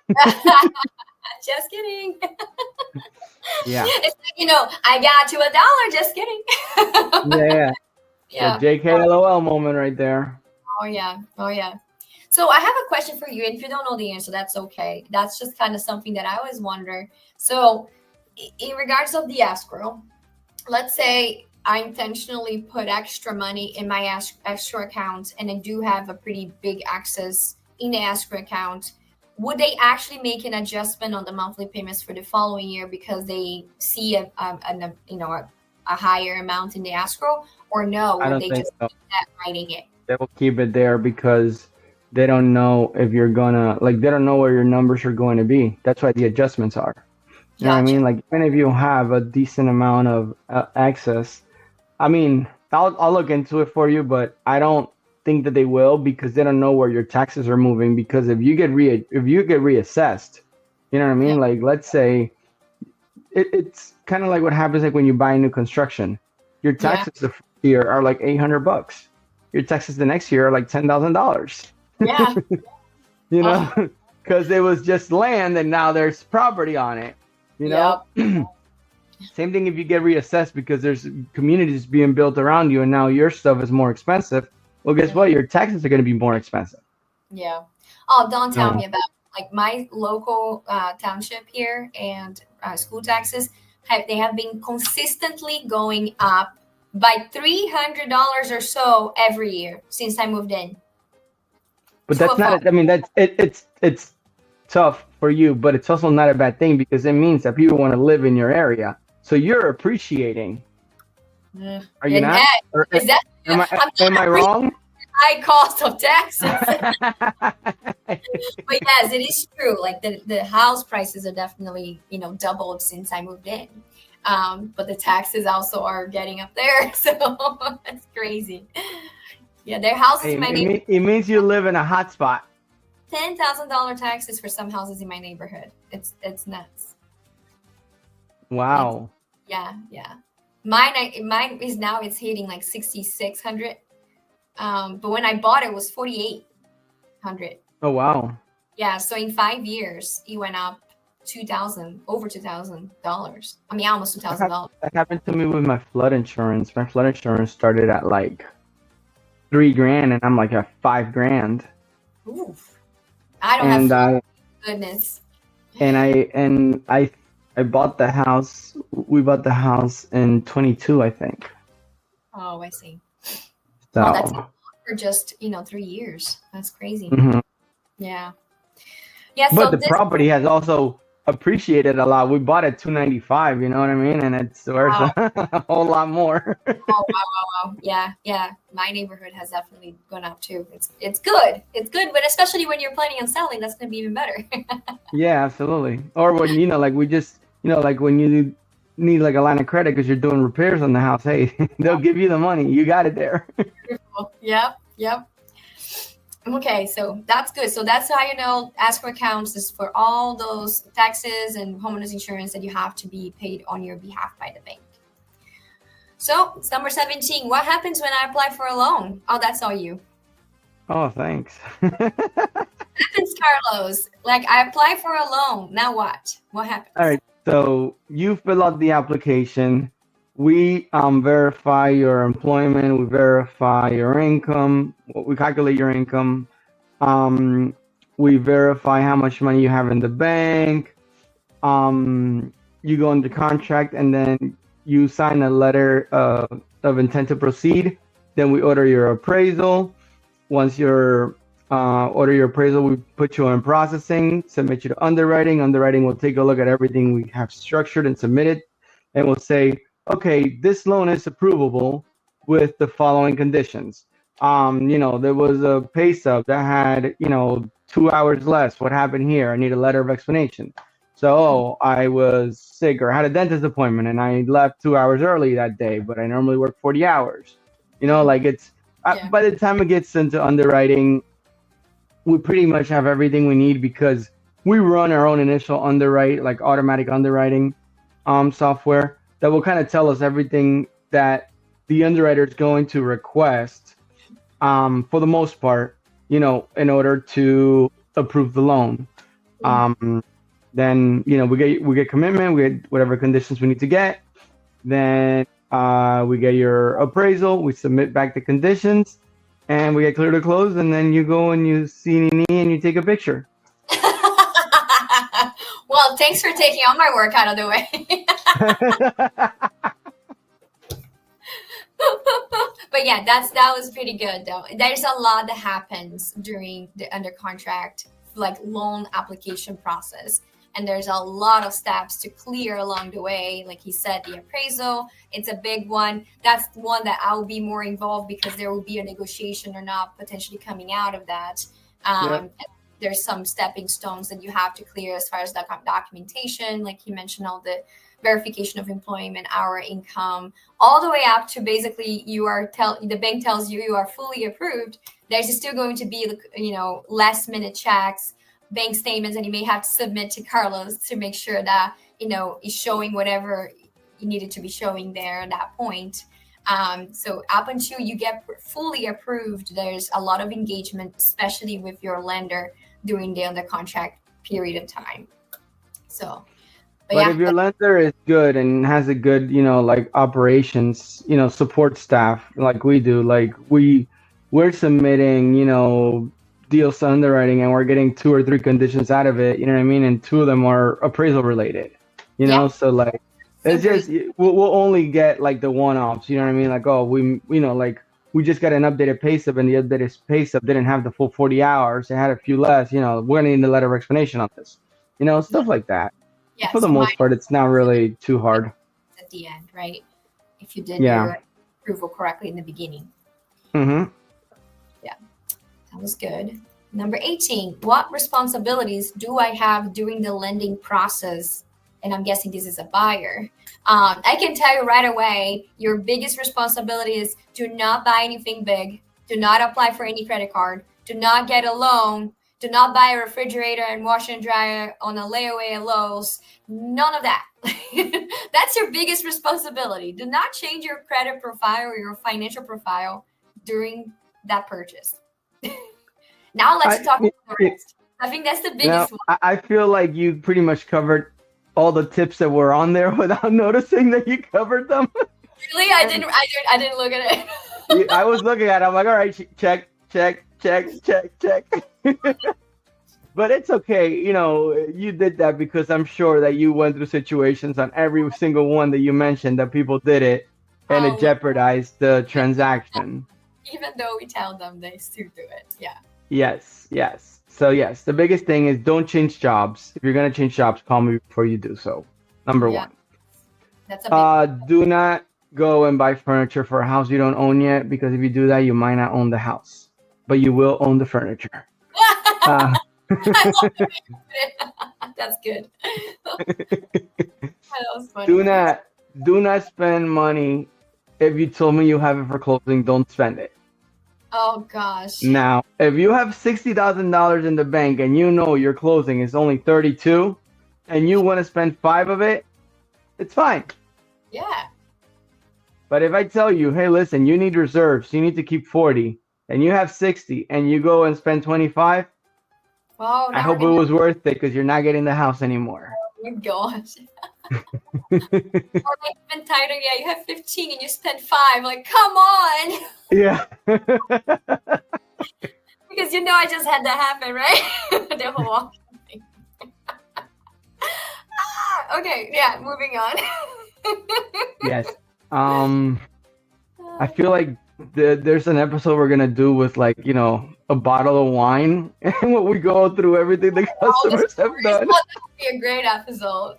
Speaker 1: Just kidding.
Speaker 2: Yeah.
Speaker 1: It's like, I got you $1. Just kidding.
Speaker 2: Yeah.
Speaker 1: Yeah.
Speaker 2: The JK, LOL moment right there.
Speaker 1: Oh yeah. So I have a question for you, and if you don't know the answer, that's okay. That's just kind of something that I always wonder. So, in regards of the escrow, let's say I intentionally put extra money in my escrow account, and I do have a pretty big excess in the escrow account. Would they actually make an adjustment on the monthly payments for the following year because they see a higher amount in the escrow, or no?
Speaker 2: I
Speaker 1: Would
Speaker 2: don't
Speaker 1: they
Speaker 2: think
Speaker 1: just
Speaker 2: so.
Speaker 1: keep that writing it?
Speaker 2: They will keep it there because they don't know if you're gonna they don't know where your numbers are going to be. That's why the adjustments are. You know what I mean? Like, even if you have a decent amount of access, I mean, I'll look into it for you, but I don't think that they will because they don't know where your taxes are moving. Because if you get reassessed, you know what I mean?
Speaker 1: Yeah.
Speaker 2: Like, let's say it's kind of like what happens like when you buy new construction. Your
Speaker 1: Yeah.
Speaker 2: taxes the first year are like $800. Your taxes the next year are like $10,000.
Speaker 1: Yeah.
Speaker 2: You
Speaker 1: Oh,
Speaker 2: know, because it was just land and now there's property on it. You know,
Speaker 1: yep.
Speaker 2: same thing if you get reassessed because there's communities being built around you and now your stuff is more expensive. Well, guess what? Your taxes are going to be more expensive.
Speaker 1: Yeah. Oh, don't tell
Speaker 2: No.
Speaker 1: me about like my local township here and school taxes. They have been consistently going up by $300 or so every year since I moved in.
Speaker 2: But
Speaker 1: True
Speaker 2: that's
Speaker 1: or
Speaker 2: not.
Speaker 1: false?
Speaker 2: I mean, it's tough for you, but it's also not a bad thing because it means that people want to live in your area. So you're appreciating. Are you
Speaker 1: And
Speaker 2: not? Or
Speaker 1: is that
Speaker 2: am
Speaker 1: I'm
Speaker 2: I
Speaker 1: not appreciating
Speaker 2: wrong?
Speaker 1: high cost of taxes. But yes, it is true. Like the house prices are definitely, doubled since I moved in. But the taxes also are getting up there. So that's crazy. Yeah, their houses in my neighborhood,
Speaker 2: It means you live in a hot spot.
Speaker 1: $10,000 taxes for some houses in my neighborhood. It's nuts. It's
Speaker 2: Wow.
Speaker 1: yeah. Mine is now it's hitting like 6,600. But when I bought it was 4,800.
Speaker 2: Oh wow.
Speaker 1: Yeah, so in 5 years, it went up over $2,000. I mean, almost $2,000.
Speaker 2: That happened to me with my flood insurance. My flood insurance started at like $3,000, and I'm like at $5,000.
Speaker 1: Oof. I don't
Speaker 2: And
Speaker 1: have
Speaker 2: I
Speaker 1: goodness.
Speaker 2: I bought the house. We bought the house in 22, I think.
Speaker 1: Oh, I see.
Speaker 2: So.
Speaker 1: Oh, that's for just 3 years. That's crazy.
Speaker 2: Mhm.
Speaker 1: Yeah. Yeah.
Speaker 2: But
Speaker 1: So
Speaker 2: the
Speaker 1: this.
Speaker 2: property has also appreciated a lot. We bought it 295, you know what I mean? And it's worth
Speaker 1: Wow.
Speaker 2: a whole lot more.
Speaker 1: Oh, wow. Yeah. My neighborhood has definitely gone up too. It's good. It's good, but especially when you're planning on selling, that's gonna be even better.
Speaker 2: Yeah, absolutely. Or when like we just like when you need like a line of credit because you're doing repairs on the house, hey, they'll give you the money. You got it there.
Speaker 1: Yep. Okay, so that's good. So that's how escrow accounts is for all those taxes and homeowners insurance that you have to be paid on your behalf by the bank. So it's number 17. What happens when I apply for a loan? Oh, that's all you.
Speaker 2: Oh, thanks.
Speaker 1: Happens, Carlos. Like I apply for a loan. Now what? What happens?
Speaker 2: All right. So you fill out the application. We verify your employment. We verify your income. We calculate your income. We verify how much money you have in the bank. You go into contract, and then you sign a letter of intent to proceed. Then we order your appraisal. Once you order your appraisal, we put you on processing, submit you to underwriting. Underwriting will take a look at everything we have structured and submitted, and we'll say, okay, this loan is approvable with the following conditions. There was a pay stub that had, 2 hours less. What happened here? I need a letter of explanation. So, I was sick or had a dentist appointment and I left 2 hours early that day, but I normally work 40 hours. Like it's, by the time it gets into underwriting, we pretty much have everything we need because we run our own initial underwrite, like automatic underwriting software that will kind of tell us everything that the underwriter is going to request for the most part, in order to approve the loan. Then, we get commitment, we get whatever conditions we need to get. Then we get your appraisal, we submit back the conditions, and we get clear to close. And then you go and you see Nini and you take a picture.
Speaker 1: Well, thanks for taking all my work out of the way. But yeah, that was pretty good though. There's a lot that happens during the under contract like loan application process. And there's a lot of steps to clear along the way. Like he said, the appraisal, it's a big one. That's one that I will be more involved because there will be a negotiation or not potentially coming out of that. There's some stepping stones that you have to clear as far as the documentation. Like he mentioned, all the verification of employment, hour income, all the way up to basically the bank tells you you are fully approved. there's still going to be, last minute checks, bank statements, and you may have to submit to Carlos to make sure that, is showing whatever you needed to be showing there at that point. So up until you get fully approved, there's a lot of engagement, especially with your lender during the under contract period of time. So,
Speaker 2: but if your lender is good and has a good, like operations, support staff like we do, like we're submitting, deals to underwriting and we're getting 2 or 3 conditions out of it, you know what I mean? And 2 of them are appraisal related, so like, it's just, we'll only get like the one-offs, you know what I mean? Like, oh, like we just got an updated pay stub and the updated pay stub didn't have the full 40 hours. It had a few less, we're going to need a letter of explanation on this, stuff like that.
Speaker 1: Yeah,
Speaker 2: for the most part, it's not really too hard.
Speaker 1: At the end, right? If you did your approval correctly in the beginning.
Speaker 2: Mm-hmm.
Speaker 1: Yeah, that was good. Number 18, what responsibilities do I have during the lending process? And I'm guessing this is a buyer. I can tell you right away, your biggest responsibility is do not buy anything big. Do not apply for any credit card. Do not get a loan. Do not buy a refrigerator and washer and dryer on a layaway at Lowe's. None of that. That's your biggest responsibility. Do not change your credit profile or your financial profile during that purchase. Now let's talk about the rest. I think that's the biggest one.
Speaker 2: I feel like you pretty much covered all the tips that were on there without noticing that you covered them.
Speaker 1: Really? I didn't look at it.
Speaker 2: I was looking at it. I'm like, all right, check. But it's okay. You did that because I'm sure that you went through situations on every single one that you mentioned that people did it and it jeopardized the transaction.
Speaker 1: Even though we tell them, they still do it. Yeah.
Speaker 2: Yes. So yes, the biggest thing is don't change jobs. If you're going to change jobs, call me before you do so. Number 1.
Speaker 1: That's a big
Speaker 2: do not go and buy furniture for a house you don't own yet, because if you do that, you might not own the house, but you will own the furniture.
Speaker 1: That's good. That was funny.
Speaker 2: Do not spend money. If you told me you have it for closing, don't spend it.
Speaker 1: Oh gosh.
Speaker 2: Now, if you have $60,000 in the bank and your closing is only 32, and you want to spend 5 of it, it's fine.
Speaker 1: Yeah.
Speaker 2: But if I tell you, hey, listen, you need reserves, you need to keep 40, and you have 60, and you go and spend 25, I hope it was worth it, because you're not getting the house anymore.
Speaker 1: Oh my gosh. Or like even tighter, you have 15 and you spend 5. Like, come on.
Speaker 2: Yeah.
Speaker 1: Because I just had that happen, right? The whole auction thing. Okay, yeah, moving on.
Speaker 2: Yes. I feel like there's an episode we're gonna do with a bottle of wine and what we go through everything the customers have done.
Speaker 1: Oh, that would be a great episode.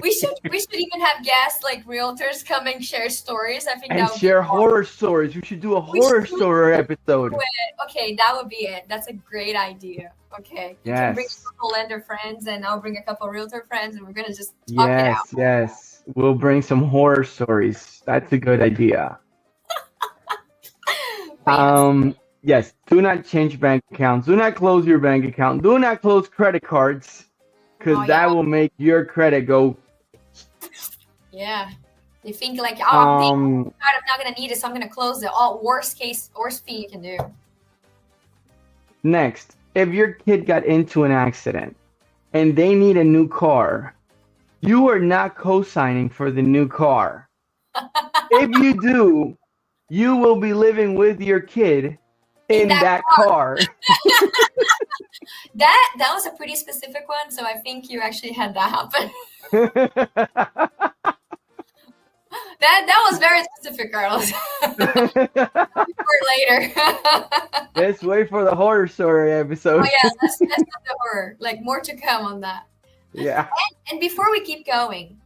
Speaker 1: we should even have guests like realtors come and share stories. I think
Speaker 2: and
Speaker 1: that would
Speaker 2: share horror stories. We should do a horror story episode.
Speaker 1: Okay, that would be it. That's a great idea. Okay. You can bring a couple lender friends and I'll bring a couple realtor friends and we're gonna just talk it out.
Speaker 2: Yes. We'll bring some horror stories. That's a good idea. Yes, do not change bank accounts. Do not close your bank account. Do not close credit cards, because that will make your credit go.
Speaker 1: Yeah. They think like, I'm not going to need it, so I'm going to close it. Worst thing you can do.
Speaker 2: Next, if your kid got into an accident and they need a new car, you are not co-signing for the new car. If you do, you will be living with your kid in that car.
Speaker 1: That was a pretty specific one, so I think you actually had that happen. that was very specific, Carlos. For later.
Speaker 2: Let's wait for the horror story episode.
Speaker 1: Oh yeah, that's not the horror. Like more to come on that.
Speaker 2: Yeah.
Speaker 1: And before we keep going,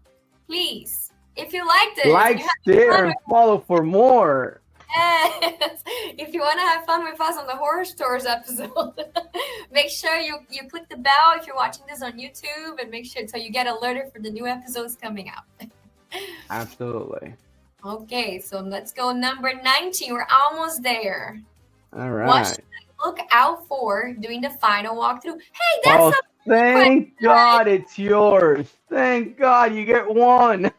Speaker 1: please, if you liked it,
Speaker 2: like, share, and follow for more.
Speaker 1: Yes. If you want to have fun with us on the horror stories episode, make sure you click the bell if you're watching this on YouTube, and make sure so you get alerted for the new episodes coming out.
Speaker 2: Absolutely.
Speaker 1: Okay, so let's go number 19. We're almost there.
Speaker 2: All
Speaker 1: What should
Speaker 2: right.
Speaker 1: I look out for during the final walkthrough? Hey, that's
Speaker 2: Oh,
Speaker 1: a question.
Speaker 2: thank God it's yours. Thank God you get one.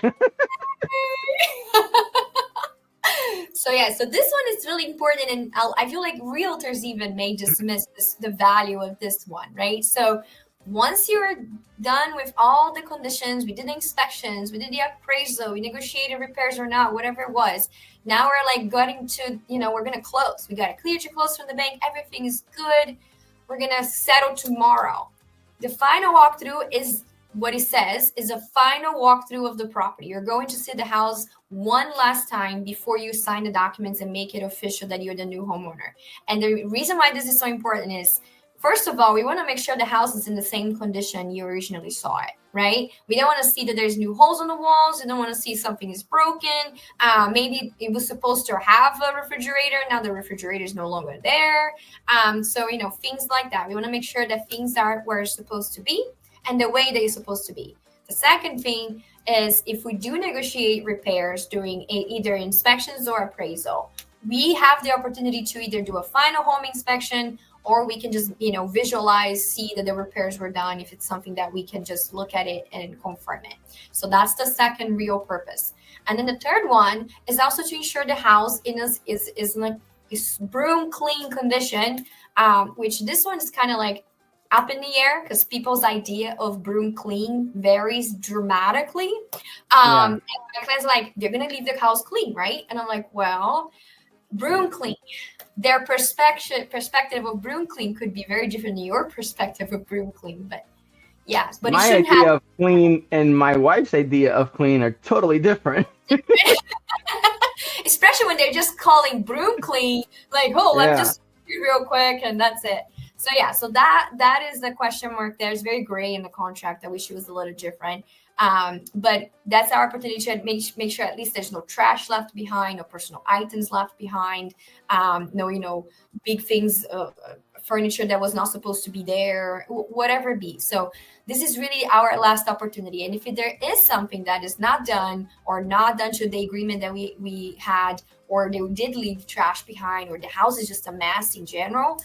Speaker 1: So yeah, so this one is really important, and I feel like realtors even may dismiss the value of this one, right? So once you're done with all the conditions, we did the inspections, we did the appraisal, we negotiated repairs or not, whatever it was. Now we're like getting to, we're gonna close. We got a clear to close from the bank. Everything is good. We're gonna settle tomorrow. The final walkthrough is what it says is a final walkthrough of the property. You're going to see the house one last time before you sign the documents and make it official that you're the new homeowner. And the reason why this is so important is, first of all, we want to make sure the house is in the same condition you originally saw it, right? We don't want to see that there's new holes on the walls. We don't want to see something is broken. Maybe it was supposed to have a refrigerator. Now the refrigerator is no longer there. So, things like that. We want to make sure that things are where it's supposed to be and the way they're supposed to be. The second thing is, if we do negotiate repairs during either inspections or appraisal, we have the opportunity to either do a final home inspection, or we can just, visualize, see that the repairs were done if it's something that we can just look at it and confirm it. So that's the second real purpose. And then the third one is also to ensure the house is broom clean condition, which this one is kind of like up in the air because people's idea of broom clean varies dramatically. And my client's like, they're gonna leave the house clean, right? And I'm like, well, broom clean, their perspective of broom clean could be very different than your perspective of broom clean. But yeah, but
Speaker 2: my
Speaker 1: it
Speaker 2: idea of clean and my wife's idea of clean are totally different.
Speaker 1: Especially when they're just calling broom clean, like, oh, let's just do real quick and that's it. So yeah, so that is the question mark there. It's very gray in the contract. I wish it was a little different. But that's our opportunity to make sure at least there's no trash left behind, no personal items left behind, no, big things, furniture that was not supposed to be there, whatever it be. So this is really our last opportunity. And if there is something that is not done or not done to the agreement that we had, or they did leave trash behind, or the house is just a mess in general,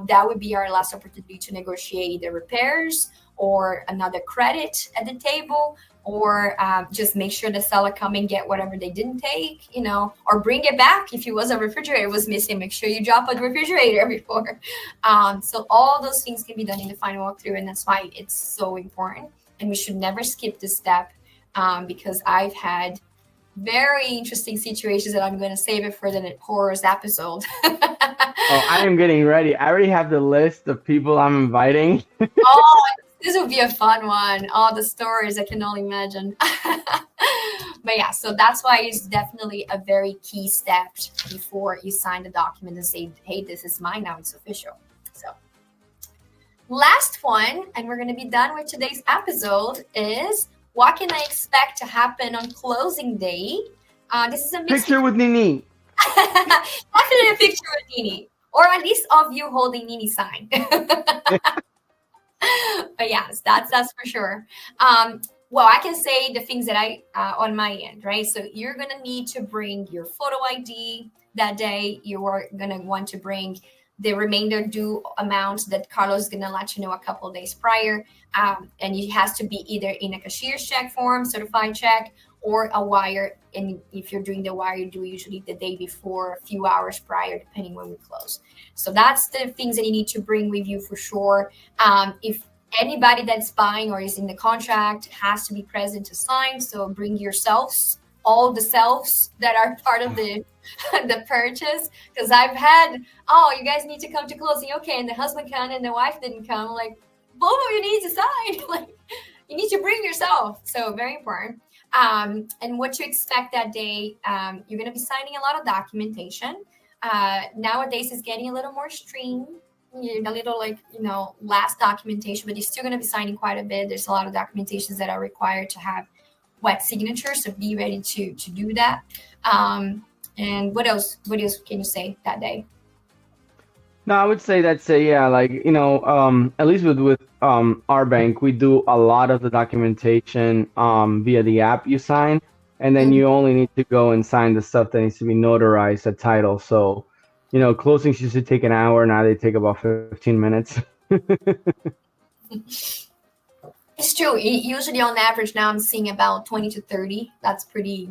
Speaker 1: that would be our last opportunity to negotiate the repairs or another credit at the table, or just make sure the seller come and get whatever they didn't take, or bring it back. If it was a refrigerator was missing, make sure you drop a refrigerator before. So all those things can be done in the final walkthrough, and that's why it's so important. And we should never skip this step, because I've had very interesting situations that I'm going to save it for the horrors episode.
Speaker 2: Oh, I am getting ready. I already have the list of people I'm inviting.
Speaker 1: Oh, this would be a fun one. All the stories I can only imagine. But yeah, so that's why it's definitely a very key step before you sign the document and say, hey, this is mine now, it's official. So last one, and we're going to be done with today's episode, is what can I expect to happen on closing day? This is a
Speaker 2: picture with Nini.
Speaker 1: Definitely a picture with Nini, or at least of you holding Nini's sign. But yes, that's for sure. Well, I can say the things that I on my end, right? So you're gonna need to bring your photo ID that day. You are gonna want to bring the remainder due amount that Carlos is gonna let you know a couple of days prior, and it has to be either in a cashier's check form, certified check, or a wire. And if you're doing the wire, you do usually the day before, a few hours prior, depending when we close. So that's the things that you need to bring with you for sure. If anybody that's buying or is in the contract has to be present to sign, so bring yourselves, all the selves that are part of the purchase. Because I've had, oh, you guys need to come to closing. Okay, and the husband can and the wife didn't come. Like, both of you need to sign. Like, you need to bring yourself. So very important. And what to expect that day, you're going to be signing a lot of documentation. Nowadays it's getting a little more streamed, a little less documentation, but you're still going to be signing quite a bit. There's a lot of documentations that are required to have wet signatures, so be ready to do that. And what else can you say that day?
Speaker 2: No, I would say that's at least with our bank, we do a lot of the documentation via the app you sign, and then you only need to go and sign the stuff that needs to be notarized, the title. So closings used to take an hour. Now they take about 15 minutes.
Speaker 1: It's true. Usually, on average, now I'm seeing about 20 to 30. That's pretty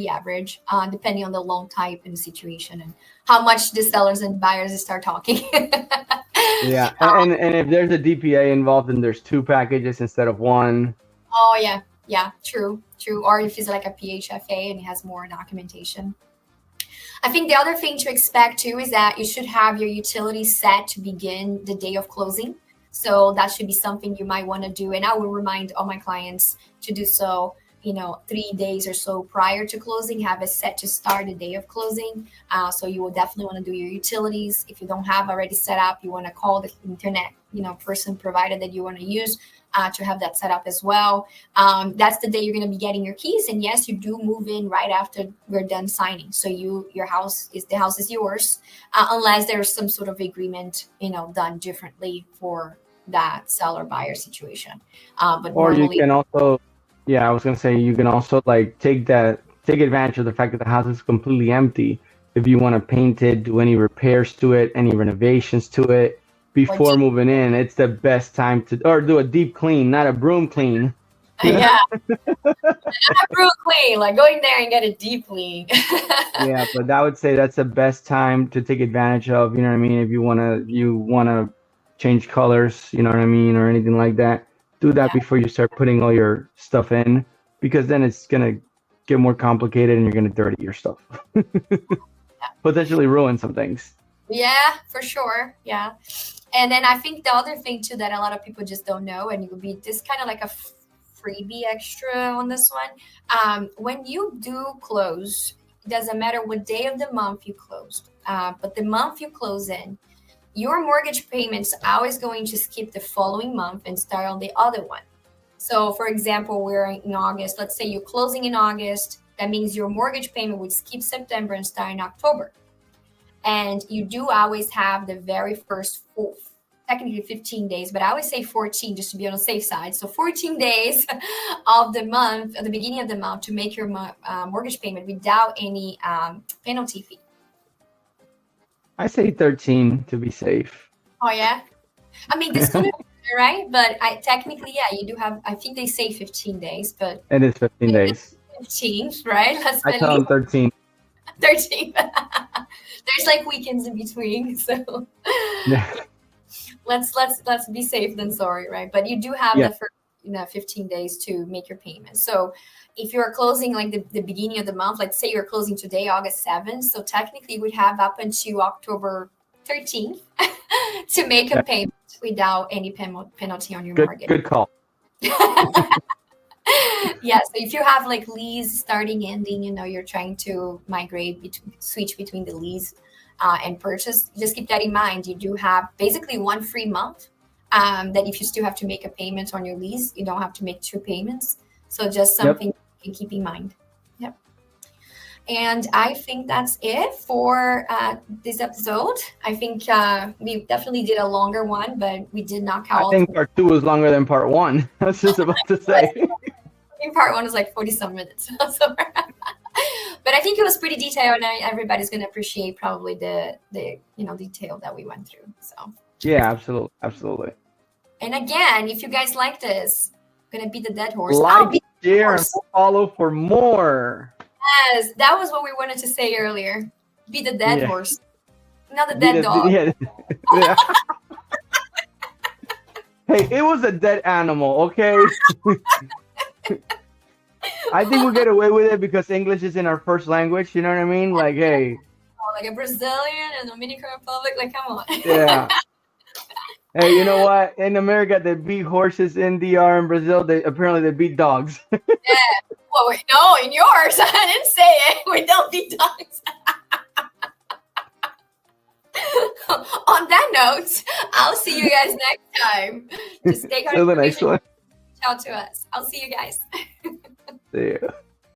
Speaker 1: average, depending on the loan type and the situation and how much the sellers and buyers start talking.
Speaker 2: Yeah, and if there's a DPA involved, then there's two packages instead of one.
Speaker 1: Oh yeah, true. Or if it's like a PHFA and it has more documentation. I think the other thing to expect too is that you should have your utilities set to begin the day of closing. So that should be something you might want to do. And I will remind all my clients to do so, 3 days or so prior to closing, have it set to start the day of closing. So you will definitely want to do your utilities. If you don't have already set up, you want to call the internet, person provider that you want to use to have that set up as well. That's the day you're going to be getting your keys. And yes, you do move in right after we're done signing. So the house is yours, unless there's some sort of agreement, done differently for that seller buyer situation. But
Speaker 2: Or
Speaker 1: normally,
Speaker 2: you can also, yeah, I was gonna say you can also like take advantage of the fact that the house is completely empty. If you want to paint it, do any repairs to it, any renovations to it before moving in, it's the best time or do a deep clean, not a broom clean.
Speaker 1: yeah, not a broom clean, like go in there and get a deep clean.
Speaker 2: Yeah, but I would say that's the best time to take advantage of. You know what I mean? If you wanna change colors, you know what I mean, or anything like that, do that before you start putting all your stuff in, because then it's gonna get more complicated and you're gonna dirty your stuff. Potentially ruin some things.
Speaker 1: Yeah, for sure. Yeah. And then I think the other thing too that a lot of people just don't know, and it would be just kind of like a freebie extra on this one. When you do close, it doesn't matter what day of the month you closed, but the month you close in, your mortgage payments are always going to skip the following month and start on the other one. So for example, we're in August. Let's say you're closing in August. That means your mortgage payment would skip September and start in October. And you do always have the very first technically 15 days, but I always say 14 just to be on the safe side. So 14 days of the month, at the beginning of the month, to make your mortgage payment without any penalty fee.
Speaker 2: I say 13 to be safe.
Speaker 1: Oh yeah, I mean this could be right, but technically, yeah, you do have. I think they say 15 days, but
Speaker 2: it is 15 days.
Speaker 1: 15, right?
Speaker 2: I tell them 13.
Speaker 1: 13. There's like weekends in between, so
Speaker 2: Yeah.
Speaker 1: let's be safe than sorry, right? But you do have the first 15 days to make your payment. So if you're closing like the beginning of the month, like say you're closing today, August 7th, so technically you would have up until October 13th to make a payment without any penalty on your mortgage.
Speaker 2: Good call.
Speaker 1: Yeah, so if you have like lease starting, ending, you're trying to switch between the lease and purchase, just keep that in mind. You do have basically one free month that if you still have to make a payment on your lease, you don't have to make two payments. So just something you can keep in mind. Yep. And I think that's it for this episode. I think we definitely did a longer one, but we did knock out.
Speaker 2: I think part 2 was longer than part 1. I was just about to say.
Speaker 1: I think part 1 was like 40-some minutes. So, but I think it was pretty detailed, and everybody's going to appreciate probably the detail that we went through. So
Speaker 2: yeah, absolutely.
Speaker 1: And again, if you guys like this, I'm going to beat the dead horse.
Speaker 2: Like, share, and follow for more.
Speaker 1: Yes, that was what we wanted to say earlier. Be the dead horse, not the dead dog.
Speaker 2: Yeah. Hey, it was a dead animal, okay? I think we'll get away with it because English is in our first language. You know what I mean? Like, hey.
Speaker 1: Like a Brazilian and Dominican Republic. Like, come on.
Speaker 2: Yeah. Hey, you know what? In America, they beat horses. In DR and Brazil, they beat dogs.
Speaker 1: Yeah. Well, no, in yours, I didn't say it. We don't beat dogs. On that note, I'll see you guys next time. Just stay
Speaker 2: Till the next one.
Speaker 1: Shout out to us. I'll see you guys.
Speaker 2: See ya.